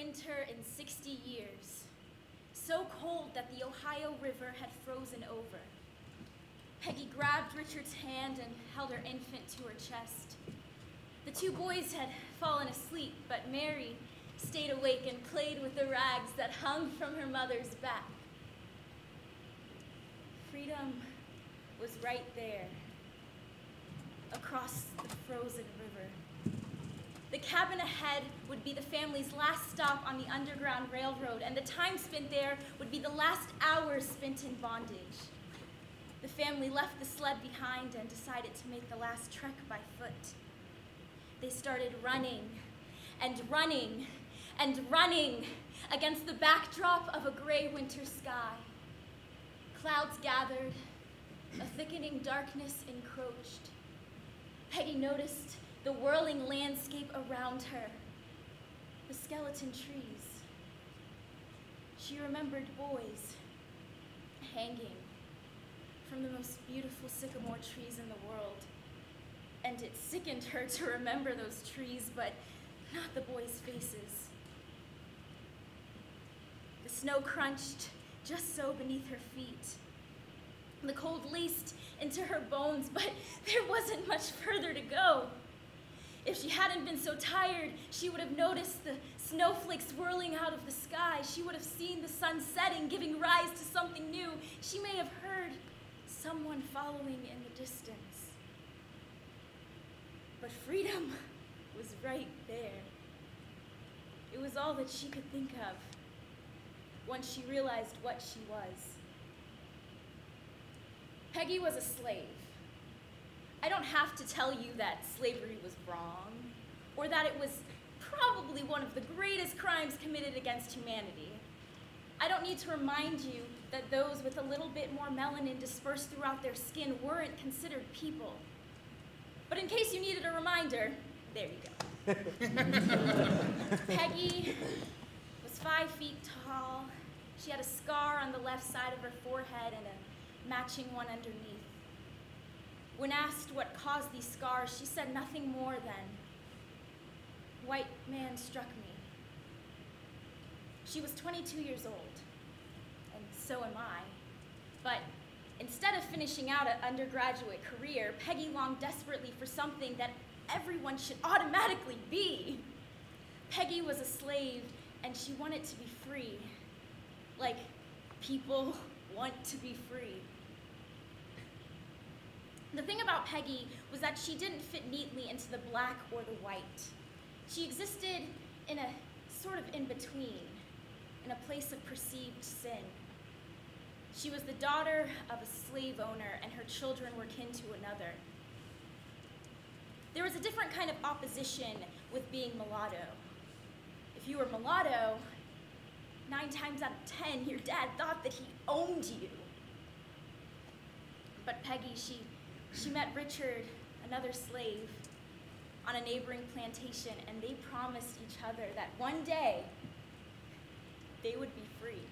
winter in 60 years, so cold that the Ohio River had frozen over. Peggy grabbed Richard's hand and held her infant to her chest. The two boys had fallen asleep, but Mary stayed awake and played with the rags that hung from her mother's back. Freedom was right there, across the frozen river. The cabin ahead would be the family's last stop on the Underground Railroad, and the time spent there would be the last hours spent in bondage. The family left the sled behind and decided to make the last trek by foot. They started running and running and running against the backdrop of a gray winter sky. Clouds gathered, a thickening darkness encroached. Peggy noticed the whirling landscape around her, the skeleton trees. She remembered boys hanging from the most beautiful sycamore trees in the world. And it sickened her to remember those trees, but not the boys' faces. The snow crunched just so beneath her feet. The cold laced into her bones, but there wasn't much further to go. If she hadn't been so tired, she would have noticed the snowflakes whirling out of the sky. She would have seen the sun setting, giving rise to something new. She may have heard someone following in the distance. But freedom was right there. It was all that she could think of once she realized what she was. Peggy was a slave. I don't have to tell you that slavery was wrong, or that it was probably one of the greatest crimes committed against humanity. I don't need to remind you that those with a little bit more melanin dispersed throughout their skin weren't considered people. But in case you needed a reminder, there you go. Peggy was 5 feet tall. She had a scar on the left side of her forehead and a matching one underneath. When asked what caused these scars, she said nothing more than, "White man struck me." She was 22 years old, and so am I. But instead of finishing out an undergraduate career, Peggy longed desperately for something that everyone should automatically be. Peggy was a slave, and she wanted to be free, like people want to be free. The thing about Peggy was that she didn't fit neatly into the black or the white. She existed in a sort of in-between, in a place of perceived sin. She was the daughter of a slave owner, and her children were kin to another. There was a different kind of opposition with being mulatto. If you were mulatto, 9 times out of 10, your dad thought that he owned you. But Peggy, she met Richard, another slave, on a neighboring plantation, and they promised each other that one day they would be free.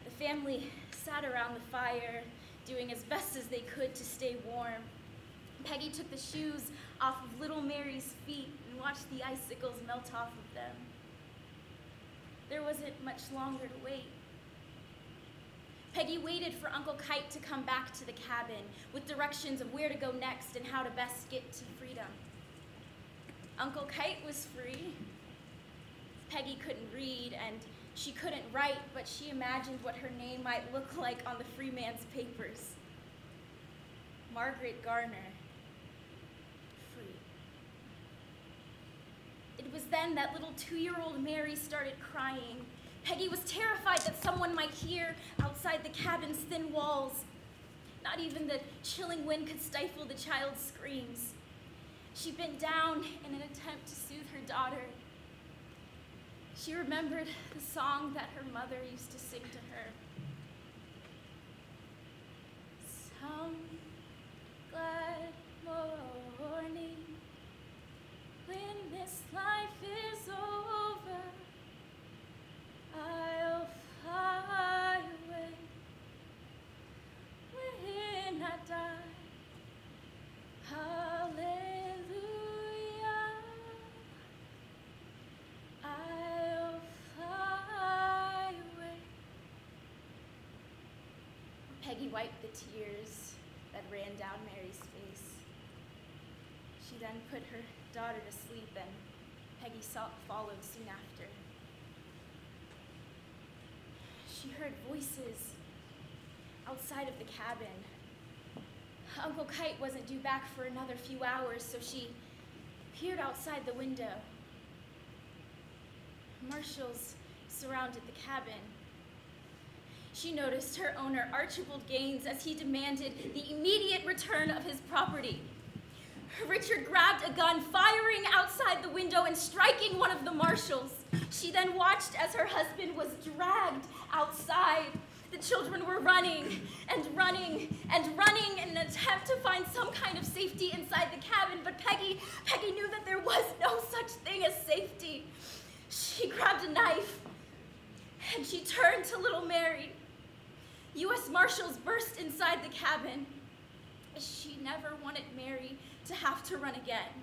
The family sat around the fire, doing as best as they could to stay warm. Peggy took the shoes off of little Mary's feet and watched the icicles melt off of them. There wasn't much longer to wait. Peggy waited for Uncle Kite to come back to the cabin with directions of where to go next and how to best get to freedom. Uncle Kite was free. Peggy couldn't read and she couldn't write, but she imagined what her name might look like on the free man's papers. Margaret Garner, free. It was then that little 2-year-old Mary started crying. Peggy was terrified that someone might hear outside the cabin's thin walls. Not even the chilling wind could stifle the child's screams. She bent down in an attempt to soothe her daughter. She remembered the song that her mother used to sing to her. Some glad morning, when this life is over, I'll fly away. When I die, hallelujah. Peggy wiped the tears that ran down Mary's face. She then put her daughter to sleep, and Peggy followed soon after. She heard voices outside of the cabin. Uncle Kite wasn't due back for another few hours, so she peered outside the window. Marshals surrounded the cabin. She noticed her owner, Archibald Gaines, as he demanded the immediate return of his property. Richard grabbed a gun, firing outside the window and striking one of the marshals. She then watched as her husband was dragged outside. The children were running and running and running in an attempt to find some kind of safety inside the cabin, but Peggy knew that there was no such thing as safety. She grabbed a knife and she turned to little Mary. U.S. Marshals burst inside the cabin. She never wanted Mary to have to run again.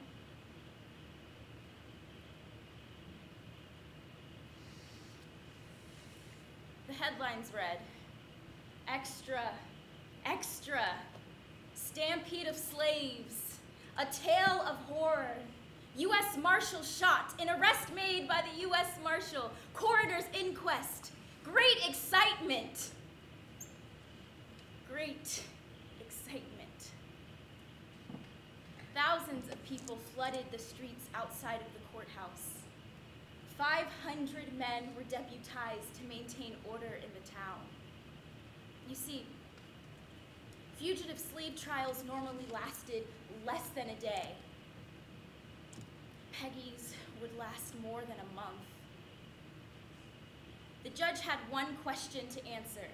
The headlines read, "Extra, extra, stampede of slaves, a tale of horror. U.S. Marshal shot, an arrest made by the U.S. Marshal, coroner's inquest, great excitement." Great excitement. Thousands of people flooded the streets outside of the courthouse. 500 men were deputized to maintain order in the town. You see, fugitive slave trials normally lasted less than a day. Peggy's would last more than a month. The judge had one question to answer: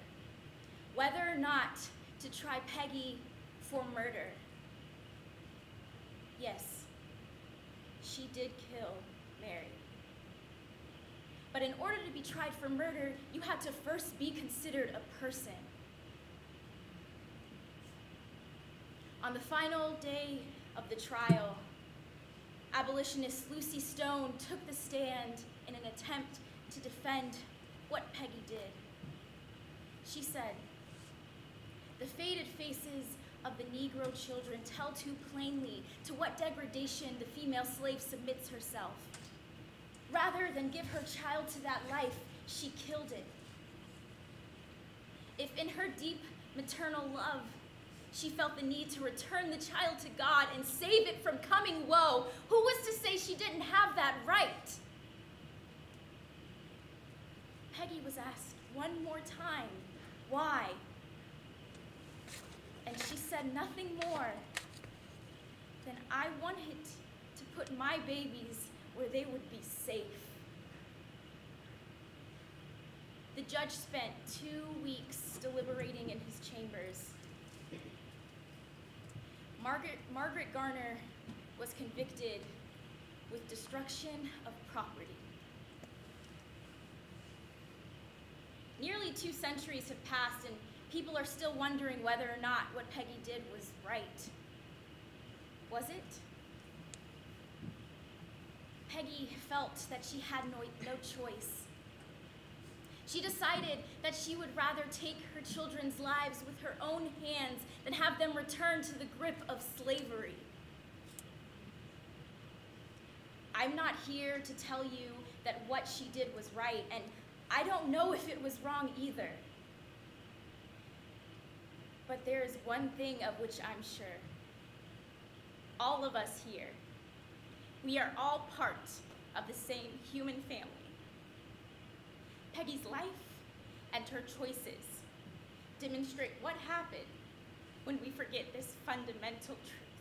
whether or not to try Peggy for murder. Yes, she did kill Mary. But in order to be tried for murder, you had to first be considered a person. On the final day of the trial, abolitionist Lucy Stone took the stand in an attempt to defend what Peggy did. She said, "The faded faces of the Negro children tell too plainly to what degradation the female slave submits herself. Rather than give her child to that life, she killed it. If in her deep maternal love, she felt the need to return the child to God and save it from coming woe, who was to say she didn't have that right?" Peggy was asked one more time, why? And she said nothing more than, "I wanted to put my babies where they would be safe." The judge spent 2 weeks deliberating in his chambers. Margaret Garner was convicted with destruction of property. Nearly 2 centuries have passed, and people are still wondering whether or not what Peggy did was right. Was it? Peggy felt that she had no choice. She decided that she would rather take her children's lives with her own hands than have them return to the grip of slavery. I'm not here to tell you that what she did was right, and I don't know if it was wrong either. But there is one thing of which I'm sure. All of us here, we are all part of the same human family. Peggy's life and her choices demonstrate what happened when we forget this fundamental truth.